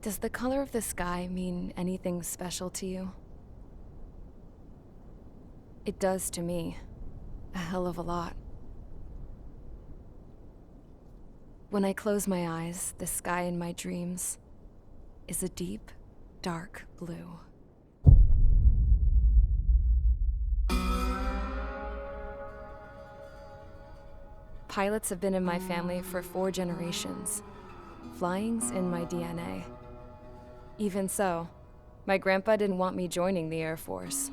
Does the color of the sky mean anything special to you? It does to me. A hell of a lot. When I close my eyes, the sky in my dreams is a deep, dark blue. Pilots have been in my family for 4 generations. Flying's in my DNA. Even so, my grandpa didn't want me joining the Air Force.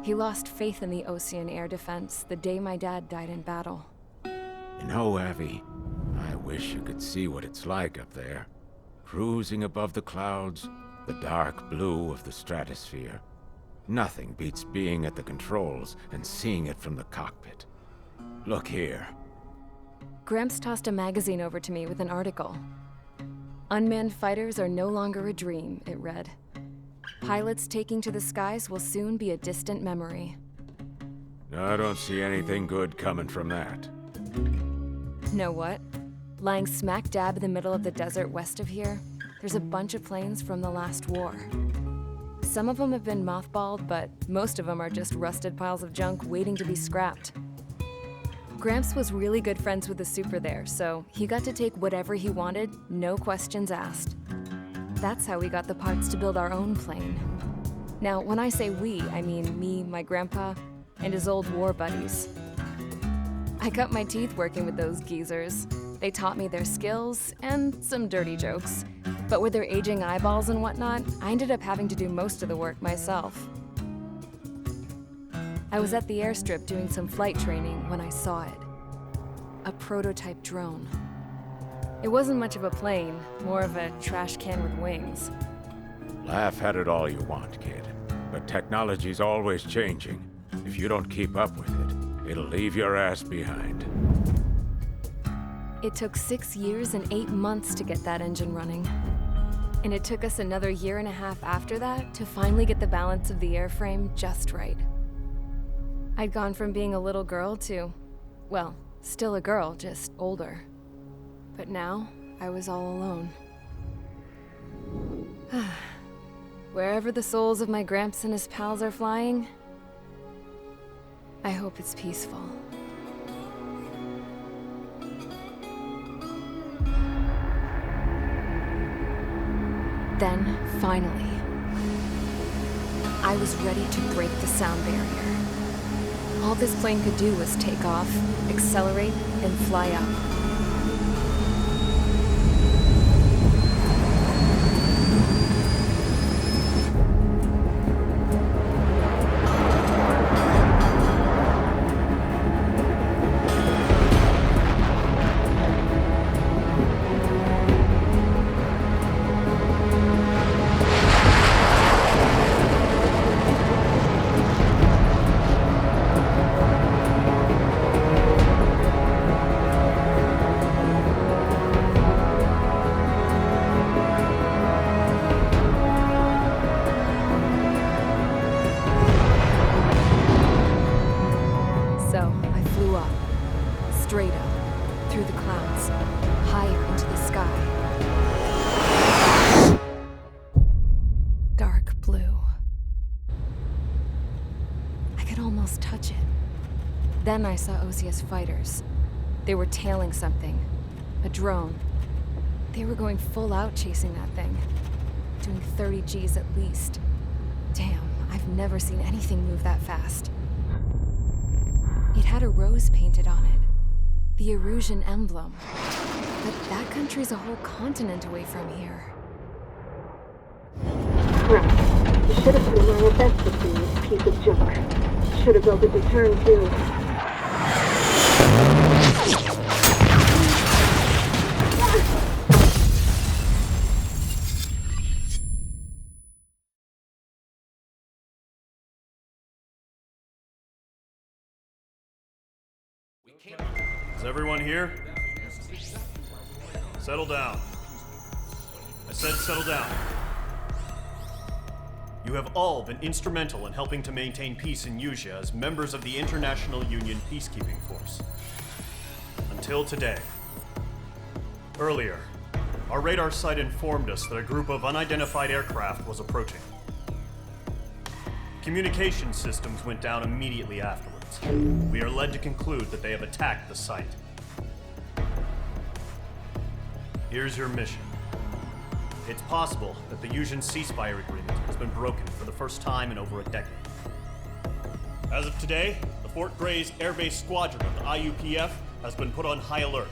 He lost faith in the Osean Air Defense the day my dad died in battle. You know, Abby, I wish you could see what it's like up there. Cruising above the clouds, the dark blue of the stratosphere. Nothing beats being at the controls and seeing it from the cockpit. Look here. Gramps tossed a magazine over to me with an article. Unmanned fighters are no longer a dream, it read. Pilots taking to the skies will soon be a distant memory. I don't see anything good coming from that. Know what? Lying smack dab in the middle of the desert west of here, there's a bunch of planes from the last war. Some of them have been mothballed, but most of them are just rusted piles of junk waiting to be scrapped. Gramps was really good friends with the super there, so he got to take whatever he wanted, no questions asked. That's how we got the parts to build our own plane. Now, when I say we, I mean me, my grandpa, and his old war buddies. I cut my teeth working with those geezers. They taught me their skills and some dirty jokes. But with their aging eyeballs and whatnot, I ended up having to do most of the work myself. I was at the airstrip doing some flight training when I saw it. A prototype drone. It wasn't much of a plane, more of a trash can with wings. Laugh at it all you want, kid. But technology's always changing. If you don't keep up with it, it'll leave your ass behind. It took 6 years and 8 months to get that engine running. And it took us another 1.5 years after that to finally get the balance of the airframe just right. I'd gone from being a little girl to, well, still a girl, just older. But now, I was all alone. Wherever the souls of my Gramps and his pals are flying, I hope it's peaceful. Then, finally, I was ready to break the sound barrier. All this plane could do was take off, accelerate, and fly up. So, I flew up, straight up, through the clouds, higher into the sky. Dark blue. I could almost touch it. Then I saw Osia's fighters. They were tailing something. A drone. They were going full out chasing that thing. Doing 30 Gs at least. Damn, I've never seen anything move that fast. It had a rose painted on it. The Erusian emblem. But that country's a whole continent away from here. Crap. You should have put in my investment in this piece of junk. Should have built a deterrent too. Is everyone here? Settle down. I said settle down. You have all been instrumental in helping to maintain peace in Usea as members of the International Union Peacekeeping Force. Until today. Earlier, our radar site informed us that a group of unidentified aircraft was approaching. Communication systems went down immediately afterwards. We are led to conclude that they have attacked the site. Here's your mission. It's possible that the Yuuzhan ceasefire agreement has been broken for the first time in over a decade. As of today, the Fort Grays Air Base Squadron of the IUPF has been put on high alert.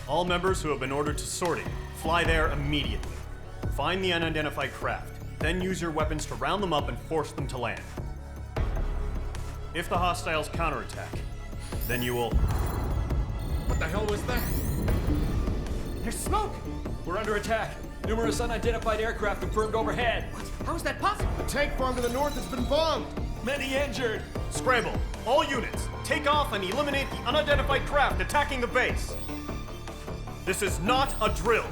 All members who have been ordered to sortie, fly there immediately. Find the unidentified craft, then use your weapons to round them up and force them to land. If the hostiles counterattack, then you will... What the hell was that? There's smoke! We're under attack. Numerous unidentified aircraft confirmed overhead. What? How is that possible? The tank farm to the north has been bombed. Many injured. Scramble! All units, take off and eliminate the unidentified craft attacking the base! This is not a drill!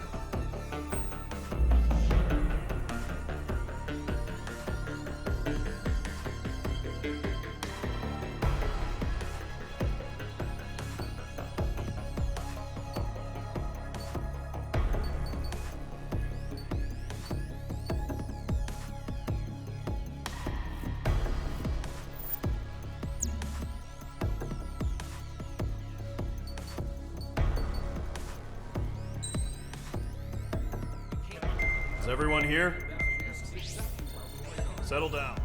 Is everyone here? Settle down.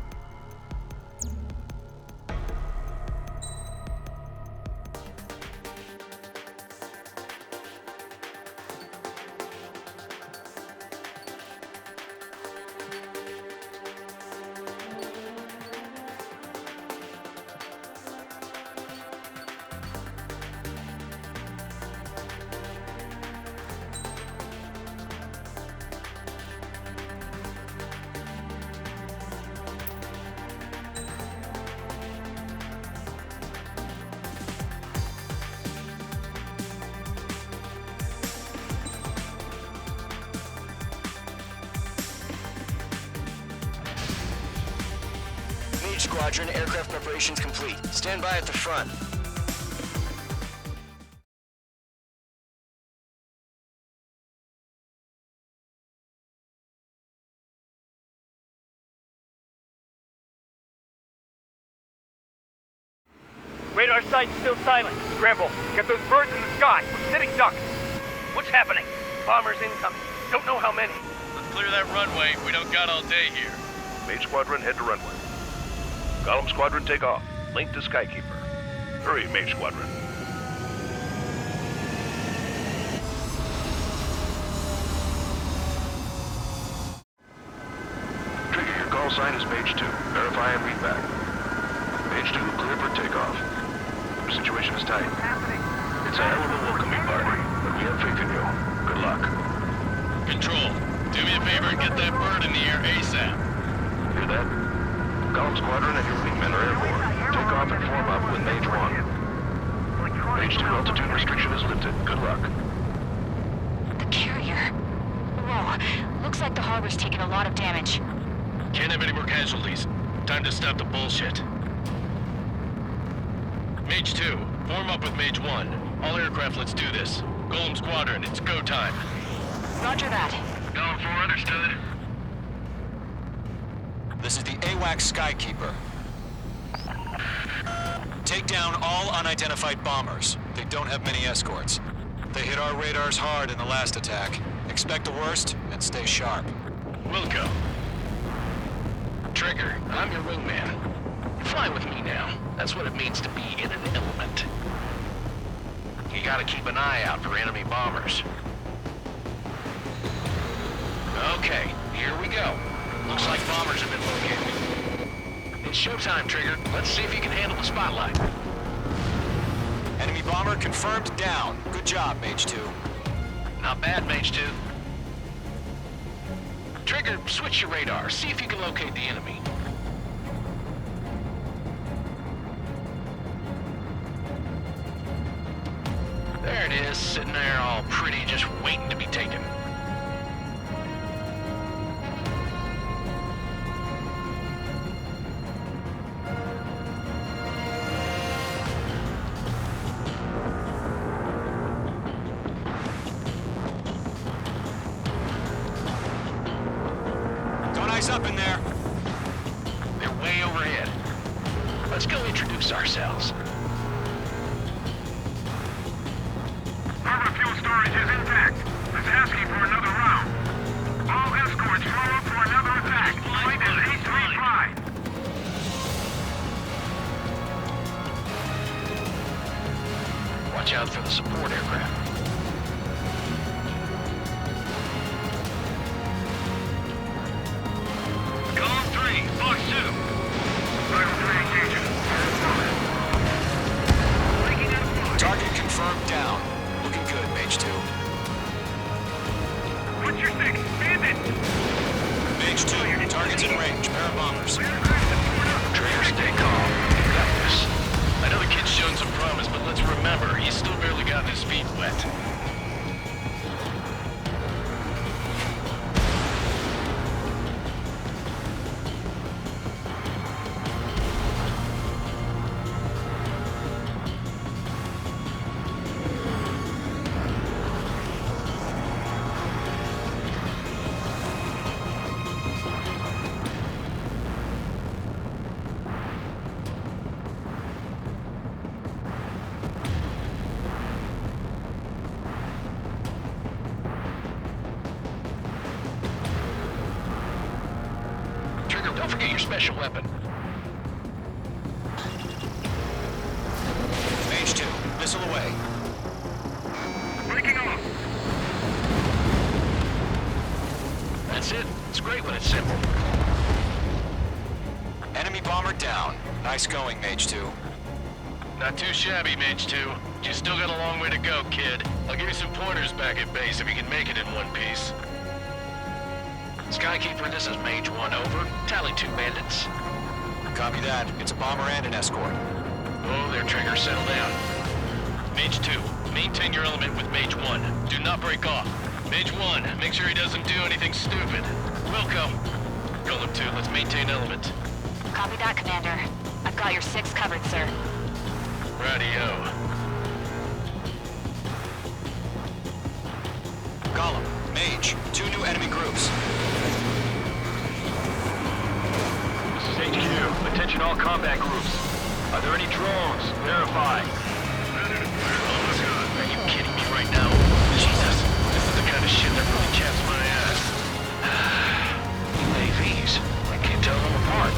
Mage Squadron, aircraft preparations complete. Stand by at the front. Radar site's still silent. Scramble. Get those birds in the sky. We're sitting ducks. What's happening? Bombers incoming. Don't know how many. Let's clear that runway. We don't got all day here. Mage Squadron, head to runway. Golem Squadron, take off. Link to Skykeeper. Hurry, Mage Squadron. Trigger, your call sign is Mage 2. Verify and read back. Mage 2, clear for takeoff. Situation is tight. It's a hell of a welcoming party, but we have faith in you. Good luck. Control, do me a favor and get that bird in the air ASAP. Hear that? Golem Squadron and your wingmen are airborne. Take off and form up with Mage 1. Mage 2 altitude restriction is lifted. Good luck. The carrier. Whoa, looks like the harbor's taken a lot of damage. Can't have any more casualties. Time to stop the bullshit. Mage 2, form up with Mage 1. All aircraft, let's do this. Golem Squadron, it's go time. Roger that. Golem 4, understood. This is the AWACS Skykeeper. Take down all unidentified bombers. They don't have many escorts. They hit our radars hard in the last attack. Expect the worst and stay sharp. Wilco. Trigger, I'm your wingman. Fly with me now. That's what it means to be in an element. You gotta keep an eye out for enemy bombers. Okay, here we go. Looks like bombers have been located. It's showtime, Trigger. Let's see if you can handle the spotlight. Enemy bomber confirmed down. Good job, Mage 2. Not bad, Mage 2. Trigger, switch your radar. See if you can locate the enemy. There it is, sitting there all pretty, just waiting to be taken. Eyes up in there. They're way overhead. Let's go introduce ourselves. Harbor fuel storage is intact. It's asking for another round. All escorts roll up for another attack. Flight is 835. Watch out for the support aircraft. Column 3, Fox 2. Rival 3 engaging. Target confirmed down. Looking good, Mage 2. What's your 6? Bandit! Mage 2, target's in range. Pair of bombers. Trainer, stay calm. You got this. I know the kid's shown some promise, but let's remember, he's still barely gotten his feet wet. Don't forget your special weapon. Mage 2, missile away. Breaking off. That's it. It's great when it's simple. Enemy bomber down. Nice going, Mage 2. Not too shabby, Mage 2. You still got a long way to go, kid. I'll give you some pointers back at base if you can make it in one piece. Skykeeper, this is Mage 1, over. Tally 2 bandits. Copy that. It's a bomber and an escort. Oh, there, Trigger, settle down. Mage 2, maintain your element with Mage 1. Do not break off. Mage 1, make sure he doesn't do anything stupid. Welcome. Column 2, let's maintain element. Copy that, Commander. I've got your 6 covered, sir. Radio. Column, Mage, 2 new enemy groups. This is HQ. Attention all combat groups. Are there any drones? Verify. Are you kidding me right now? Jesus, this is the kind of shit that really chaps my ass. UAVs. I can't tell them apart.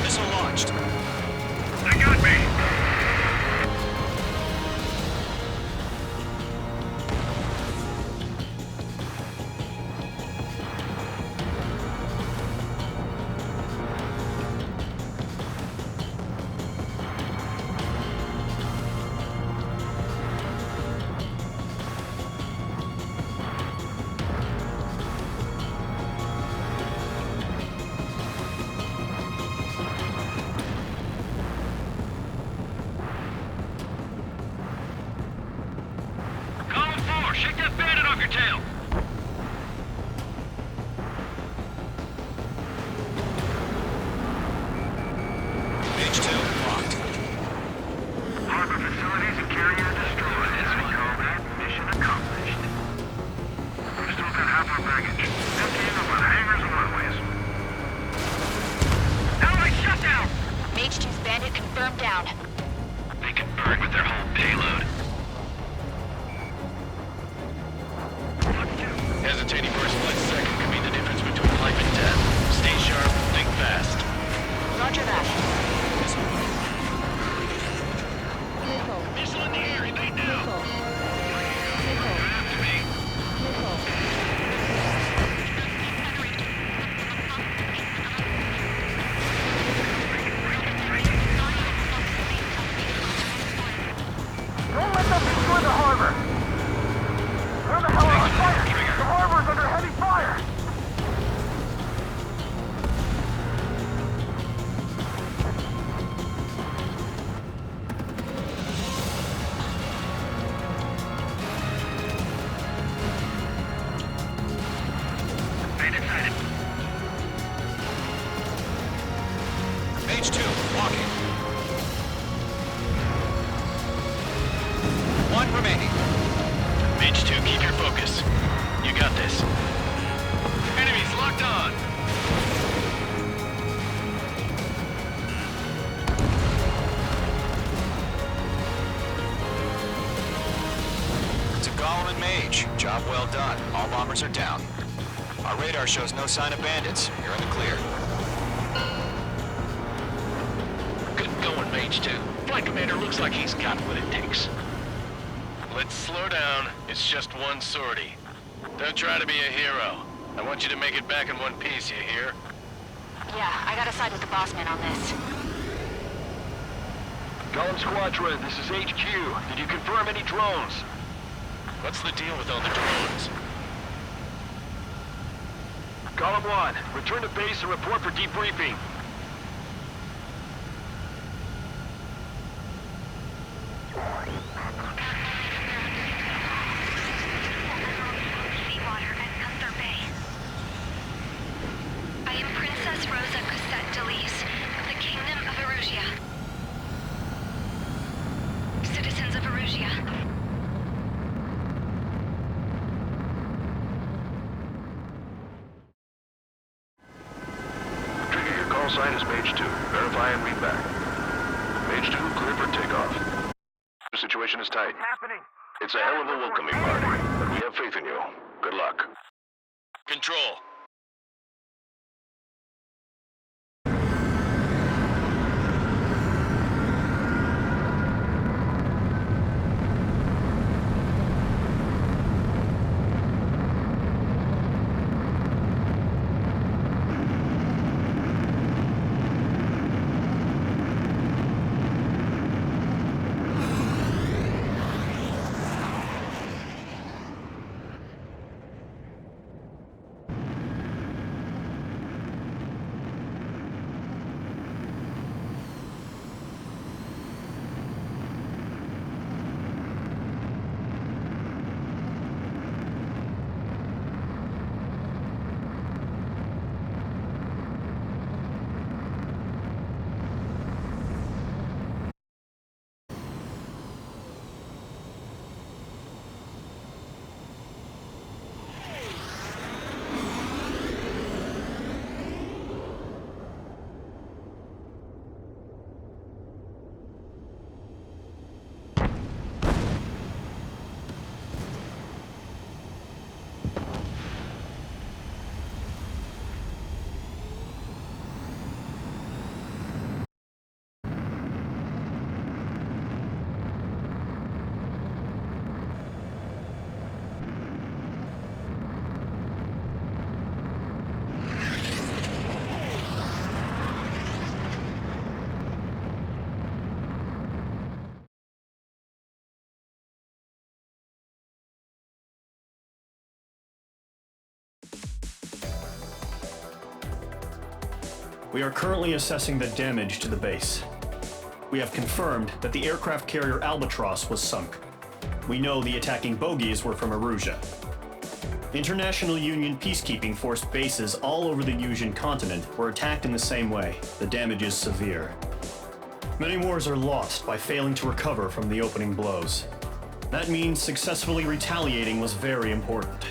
Missile launched. They got me. Column 4, shake that bandit off your tail. Mage 2, locked. Harbor facilities and carrier destroyed. We call that mission accomplished. We've still got half our baggage. Emptying up on hangars and runways. Enemy shutdown! Mage 2's bandit confirmed down. They can burn with their whole payload. Hesitating for a split second could be the difference between life and death. Stay sharp, think fast. Roger that. Missile in the air, evade now! After me. Mage 2, walking. 1 remaining. Mage 2, keep your focus. You got this. Enemies locked on! It's a Golem and Mage. Job well done. All bombers are down. Our radar shows no sign of bandits. You're in the clear. Good going, Mage 2. Flight Commander looks like he's got what it takes. Let's slow down. It's just one sortie. Don't try to be a hero. I want you to make it back in one piece, you hear? Yeah, I gotta side with the boss man on this. Golem Squadron, this is HQ. Did you confirm any drones? What's the deal with all the drones? Golem 1, return to base and report for debriefing. Seawater at Gunther Bay. I am Princess Rosa Cosette Delise of the Kingdom of Erusia. Citizens of Erusia. Trigger, your call sign is Mage 2. Verify and read back. Mage 2, clear for takeoff. The situation is tight. Happening. It's a hell of a welcoming party, but we have faith in you. Good luck. Control. We are currently assessing the damage to the base. We have confirmed that the aircraft carrier Albatross was sunk. We know the attacking bogies were from Erusia. International Union peacekeeping force bases all over the Yusian continent were attacked in the same way. The damage is severe. Many wars are lost by failing to recover from the opening blows. That means successfully retaliating was very important.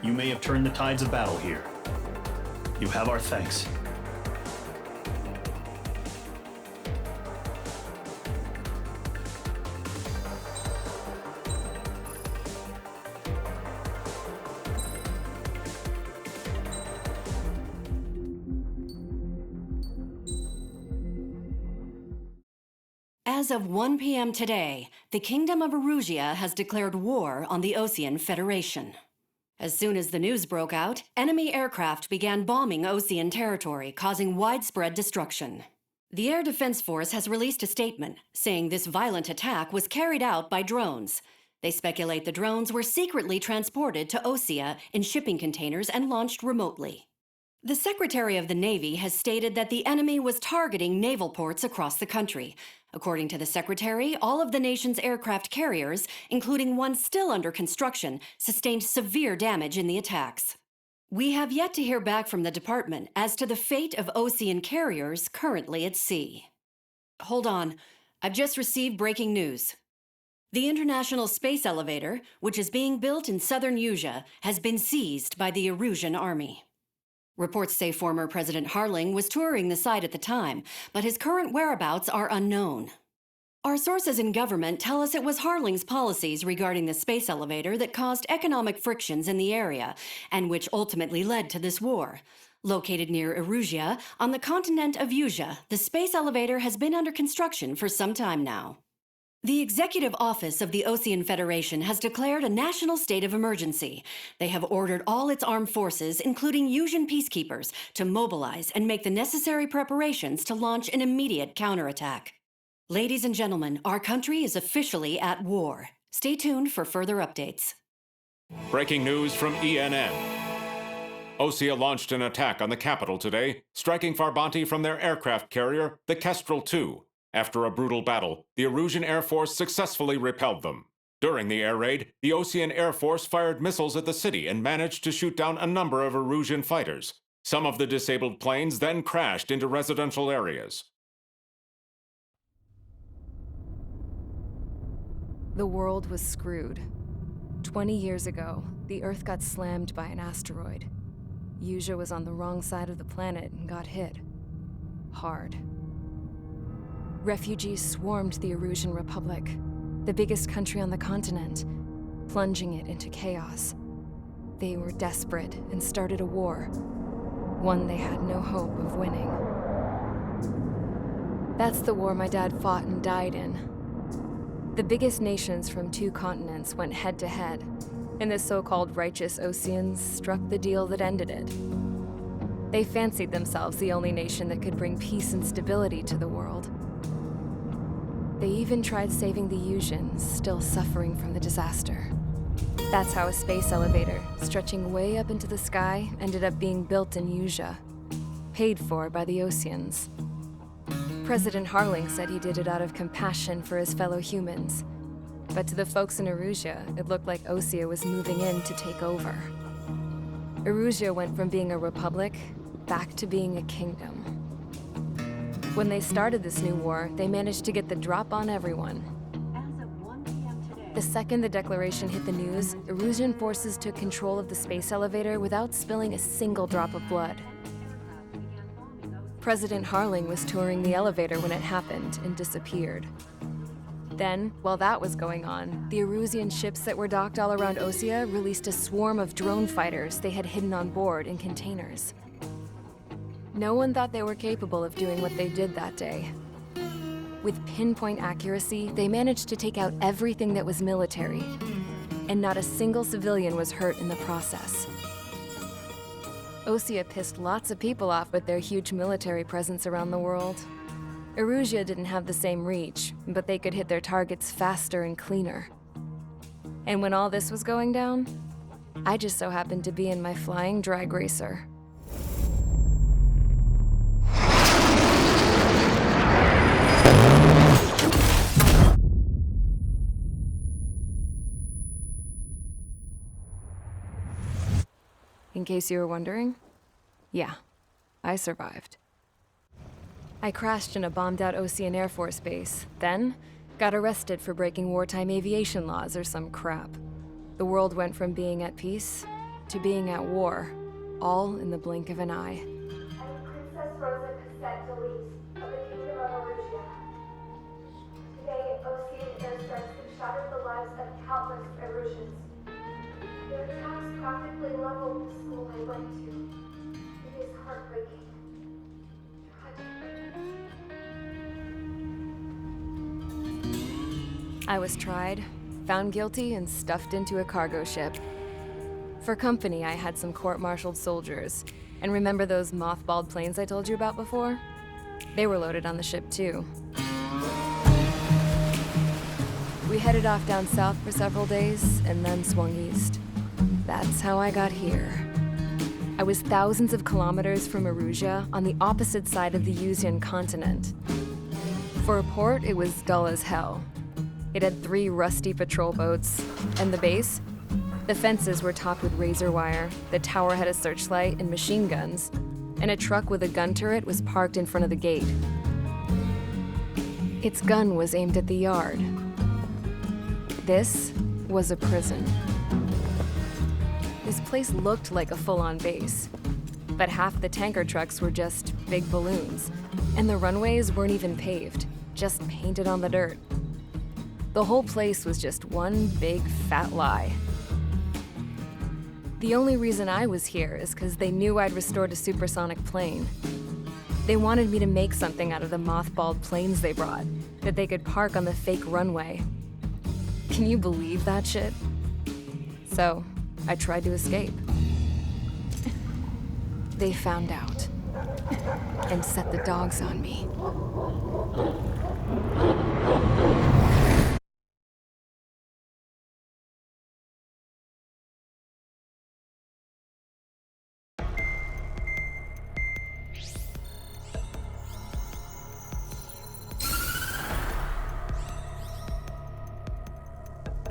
You may have turned the tides of battle here. You have our thanks. As of 1 p.m. today, the Kingdom of Erusia has declared war on the Osean Federation. As soon as the news broke out, enemy aircraft began bombing Osean territory, causing widespread destruction. The Air Defense Force has released a statement saying this violent attack was carried out by drones. They speculate the drones were secretly transported to Osea in shipping containers and launched remotely. The Secretary of the Navy has stated that the enemy was targeting naval ports across the country. According to the Secretary, all of the nation's aircraft carriers, including one still under construction, sustained severe damage in the attacks. We have yet to hear back from the department as to the fate of Osean carriers currently at sea. Hold on. I've just received breaking news. The International Space Elevator, which is being built in southern Usea, has been seized by the Erusian army. Reports say former President Harling was touring the site at the time, but his current whereabouts are unknown. Our sources in government tell us it was Harling's policies regarding the space elevator that caused economic frictions in the area, and which ultimately led to this war. Located near Erusia, on the continent of Usea, the space elevator has been under construction for some time now. The Executive Office of the Osean Federation has declared a national state of emergency. They have ordered all its armed forces, including Usian peacekeepers, to mobilize and make the necessary preparations to launch an immediate counterattack. Ladies and gentlemen, our country is officially at war. Stay tuned for further updates. Breaking news from ENN. Osea launched an attack on the capital today, striking Farbanti from their aircraft carrier, the Kestrel II. After a brutal battle, the Erusian Air Force successfully repelled them. During the air raid, the Osean Air Force fired missiles at the city and managed to shoot down a number of Erusian fighters. Some of the disabled planes then crashed into residential areas. The world was screwed. 20 years ago, the Earth got slammed by an asteroid. Usea was on the wrong side of the planet and got hit. Hard. Refugees swarmed the Erusian Republic, the biggest country on the continent, plunging it into chaos. They were desperate and started a war, one they had no hope of winning. That's the war my dad fought and died in. The biggest nations from 2 continents went head-to-head, and the so-called righteous Oseans struck the deal that ended it. They fancied themselves the only nation that could bring peace and stability to the world. They even tried saving the Usians, still suffering from the disaster. That's how a space elevator, stretching way up into the sky, ended up being built in Usea, paid for by the Oseans. President Harling said he did it out of compassion for his fellow humans. But to the folks in Erusia, it looked like Osea was moving in to take over. Erusia went from being a republic back to being a kingdom. When they started this new war, they managed to get the drop on everyone. As of 1 p.m. today, The second the declaration hit the news, Erusian forces took control of the space elevator without spilling a single drop of blood. President Harling was touring the elevator when it happened and disappeared. Then, while that was going on, the Erusian ships that were docked all around Osea released a swarm of drone fighters they had hidden on board in containers. No one thought they were capable of doing what they did that day. With pinpoint accuracy, they managed to take out everything that was military, and not a single civilian was hurt in the process. Osea pissed lots of people off with their huge military presence around the world. Erusia didn't have the same reach, but they could hit their targets faster and cleaner. And when all this was going down, I just so happened to be in my flying drag racer. In case you were wondering, yeah, I survived. I crashed in a bombed-out Osean Air Force base, then got arrested for breaking wartime aviation laws or some crap. The world went from being at peace to being at war, all in the blink of an eye. I'm Princess Rosa Cassette Delise of the Kingdom of Erusia. Today, Osean airstrikes have shattered the lives of countless Erusians. Their attacks practically leveled the school I went to. It is heartbreaking. I was tried, found guilty, and stuffed into a cargo ship. For company, I had some court-martialed soldiers. And remember those mothballed planes I told you about before? They were loaded on the ship, too. We headed off down south for several days, and then swung east. That's how I got here. I was thousands of kilometers from Erusia, on the opposite side of the Usian continent. For a port, it was dull as hell. It had 3 rusty patrol boats, and the base The fences were topped with razor wire, the tower had a searchlight and machine guns, and a truck with a gun turret was parked in front of the gate. Its gun was aimed at the yard. This was a prison. This place looked like a full-on base, but half the tanker trucks were just big balloons, and the runways weren't even paved, just painted on the dirt. The whole place was just one big fat lie. The only reason I was here is because they knew I'd restored a supersonic plane. They wanted me to make something out of the mothballed planes they brought, that they could park on the fake runway. Can you believe that shit? So, I tried to escape. They found out and set the dogs on me.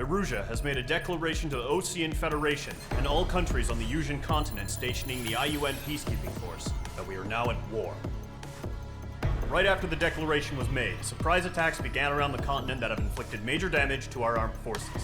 Erusia has made a declaration to the Osean Federation and all countries on the Yusian continent stationing the IUN peacekeeping force that we are now at war. Right after the declaration was made, surprise attacks began around the continent that have inflicted major damage to our armed forces.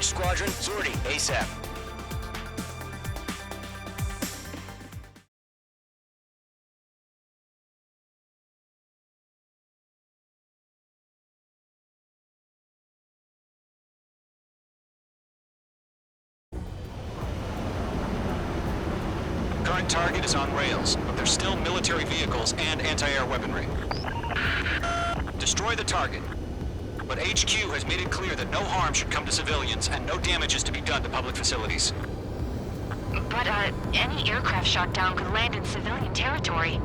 Each squadron, sortie ASAP. Current target is on rails, but there's still military vehicles and anti-air weaponry. Destroy the target. But HQ has made it clear that no harm should come to civilians and no damage is to be done to public facilities. But, any aircraft shot down could land in civilian territory.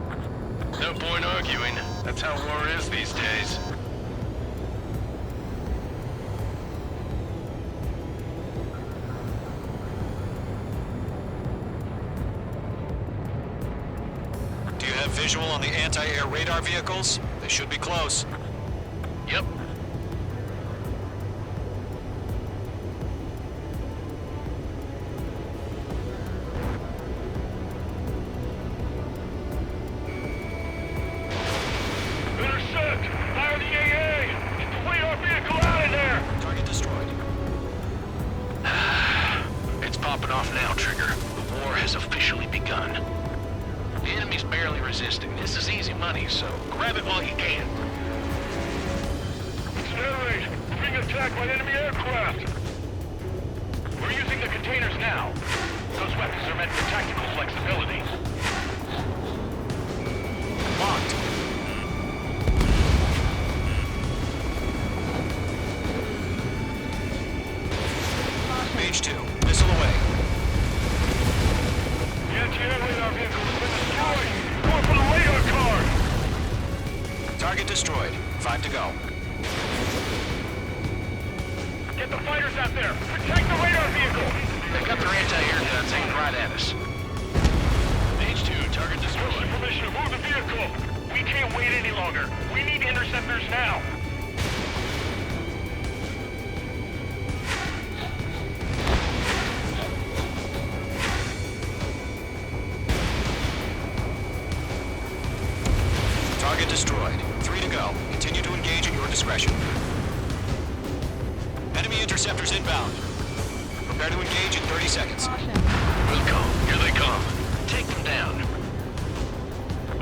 No point arguing. That's how war is these days. Do you have visual on the anti-air radar vehicles? They should be close. Yep. Intercept! Fire the AA! Get the radar vehicle out of there! Target destroyed. It's popping off now, Trigger. The war has officially begun. The enemy's barely resisting. This is easy money, so grab it while you can. Generate! We're being attacked by enemy aircraft! We're using the containers now. Those weapons are meant for tactical flexibility. Locked. Mage 2, missile away. The anti-air radar vehicle has been destroyed! Going for the radar card! Target destroyed. 5 to go. Get the fighters out there! Protect the radar vehicle! They've got their anti-air guns aimed right at us. Mage 2, target destroyed. Permission to move the vehicle! We can't wait any longer! We need interceptors now! Target destroyed. 3 to go. Continue to engage at your discretion. Enemy interceptors inbound. Prepare to engage in 30 seconds. Welcome. Here they come. Take them down.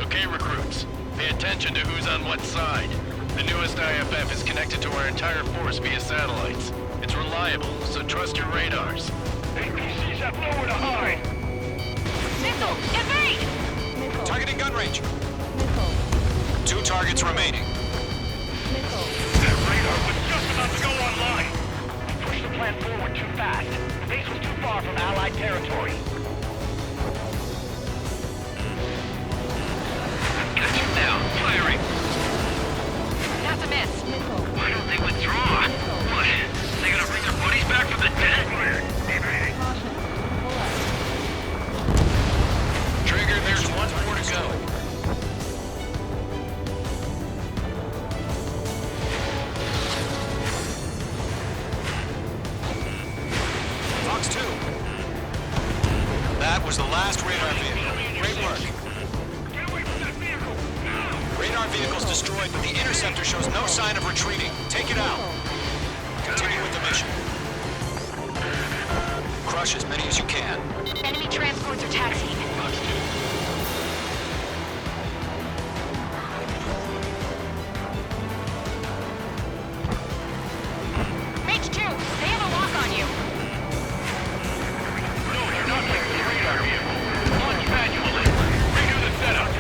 Okay, recruits. Pay attention to who's on what side. The newest IFF is connected to our entire force via satellites. It's reliable, so trust your radars. APCs have nowhere to hide! Missile! Evade! Targeting gun range. 2 targets remaining. That radar was just about to go online! We pushed the plan forward too fast. The base was too far from Allied territory. Got you now. Firing. That's a miss. Why don't they withdraw? What? They gonna bring their buddies back from the dead? Trigger, there's 1 more to go. Fox 2. That was the last radar vehicle. Great work. Get away from that vehicle! Now! Radar vehicle's destroyed, but the interceptor shows no sign of retreating. Take it out. Continue with the mission. Crush as many as you can. Enemy transports are taxiing. Fox 2. Mage 2, they have a lock on you. No, you're not taking the radar vehicle. Launch manually. Redo the setup.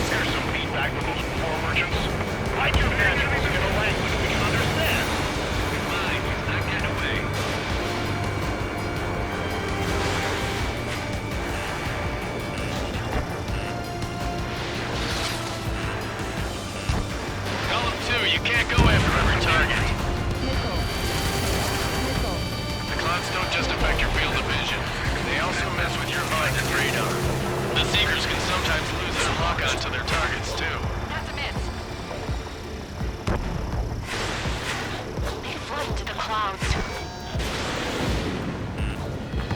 Here's some feedback from those poor merchants. Write your manuals in a language we can understand. Fine, he's not getting away. Column 2, you can't go after every target. The clouds don't just affect your field of vision. They also mess with your mind and radar. The Seekers can sometimes lose their lock-on to their targets, too. That's a miss. They flood into the clouds.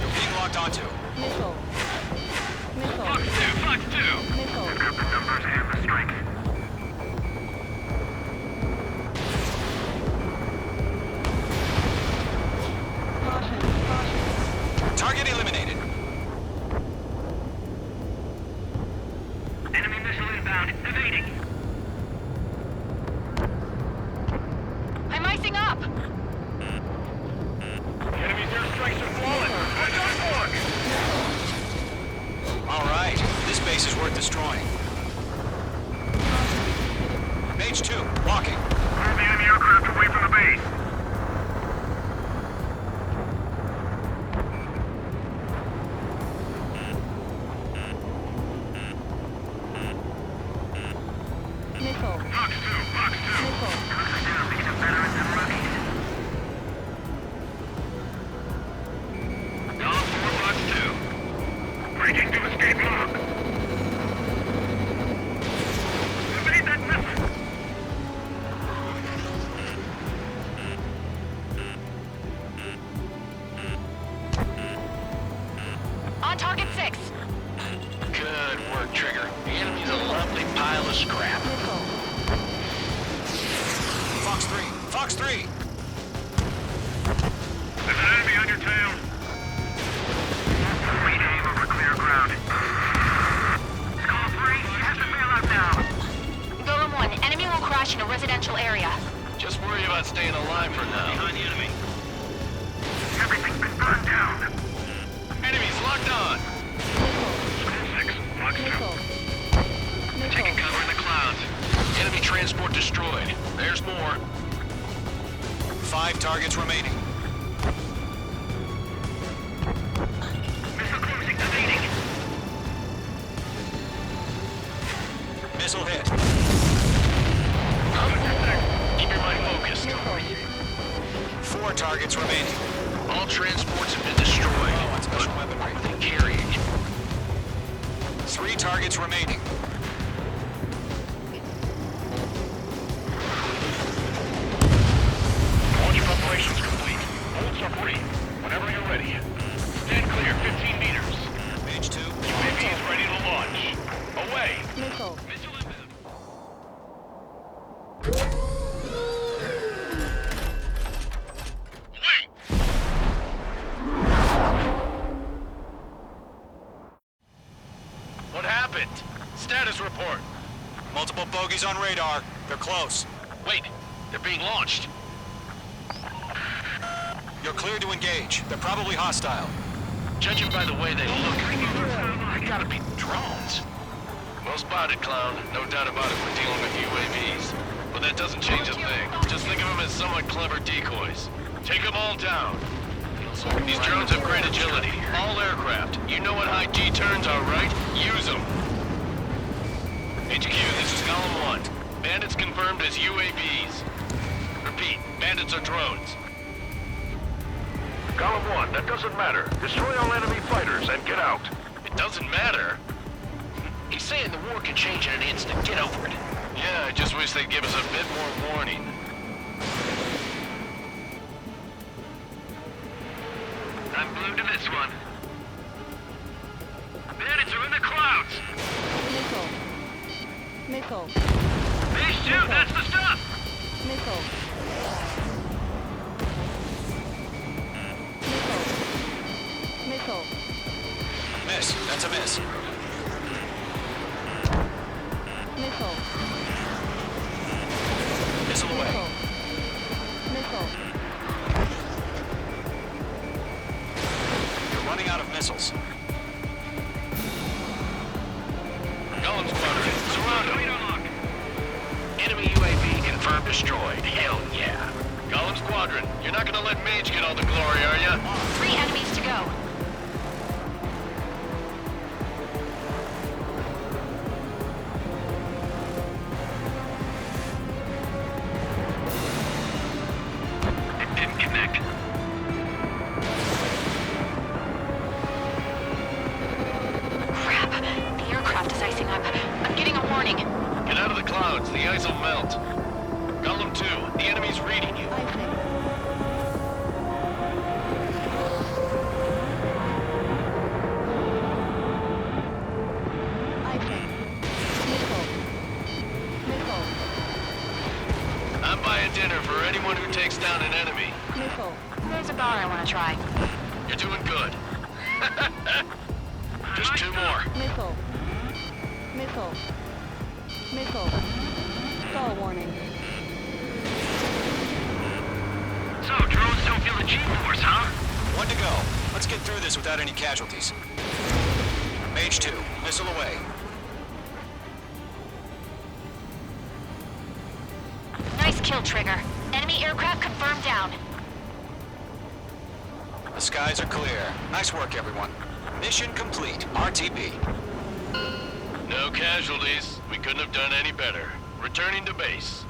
You're being locked onto. Fox 2, Fox 2! I've got the numbers and the strength. icing up! Enemy's airstrikes are flawless. Watch out for! All right, this base is worth destroying. Mage 2, walking. Move the enemy aircraft away from the base. Missile. Fox 2, Fox 2. Missile. These are veterans and rookies. Golem 4, Fox 2. Breaking to escape lock. Evade that missile. On target 6. Good work, Trigger. The enemy's a lovely pile of scrap. Fox 3, Fox 3. There's an enemy on your tail. Lead aim over clear ground. Skull 3, you have to bail out now. Golem 1, enemy will crash in a residential area. Just worry about staying alive for now. Behind the enemy. Everything's been burned down. Enemies locked on. Skull 6, Fox 2. Taking cover in the clouds. Enemy transport destroyed. There's more. 5 targets remaining. Missile cruising evading. Missile hit. Keep your mind focused. 4 targets remaining. All transports have been destroyed. Oh, that's special weaponry. Carrying. 3 targets remaining. Launch preparations complete. Hold submarine. Whenever you're ready. Stand clear, 15 meters. Mage 2. UAV is ready to launch. Away. Missile. Missile inbound. Wait! What happened? Status report. Multiple bogeys on radar. They're close. Wait, they're being launched. You're cleared to engage. They're probably hostile. Judging by the way they look, they gotta be drones. Well spotted, Clown. No doubt about it, we're dealing with UAVs. But that doesn't change a thing. Just think of them as somewhat clever decoys. Take them all down. These drones have great agility. All aircraft. You know what high G turns are, right? Use them. HQ, this is Golem 1. Bandits confirmed as UAVs. Repeat, bandits are drones. Golem 1, that doesn't matter. Destroy all enemy fighters and get out. It doesn't matter. He's saying the war can change in an instant. Get over it. Yeah, I just wish they'd give us a bit more warning. I'm glued to this one. Bandits are in the clouds. Missile. Missile. Base 2, that's the stuff. Missile. Missile. Missile. Miss. That's a miss. Missile. Missile away. Missile. You're running out of missiles. Golem Squadron, surround them. Enemy UAV confirmed destroyed. Hell yeah. Golem Squadron, you're not gonna let Mage get all the glory, are ya? 3 enemies to go. It didn't connect. Crap. The aircraft is icing up. I'm getting a warning. Get out of the clouds, the ice will melt. Golem 2, the enemy's reading you. I'm buying dinner for anyone who takes down an enemy. Missile. There's a bar I want to try. You're doing good. Just 2 more. Missile. Missile. Missile. Stall warning. G-force, huh? One to go. Let's get through this without any casualties. Mage 2, missile away. Nice kill, Trigger. Enemy aircraft confirmed down. The skies are clear. Nice work, everyone. Mission complete. RTB. No casualties. We couldn't have done any better. Returning to base.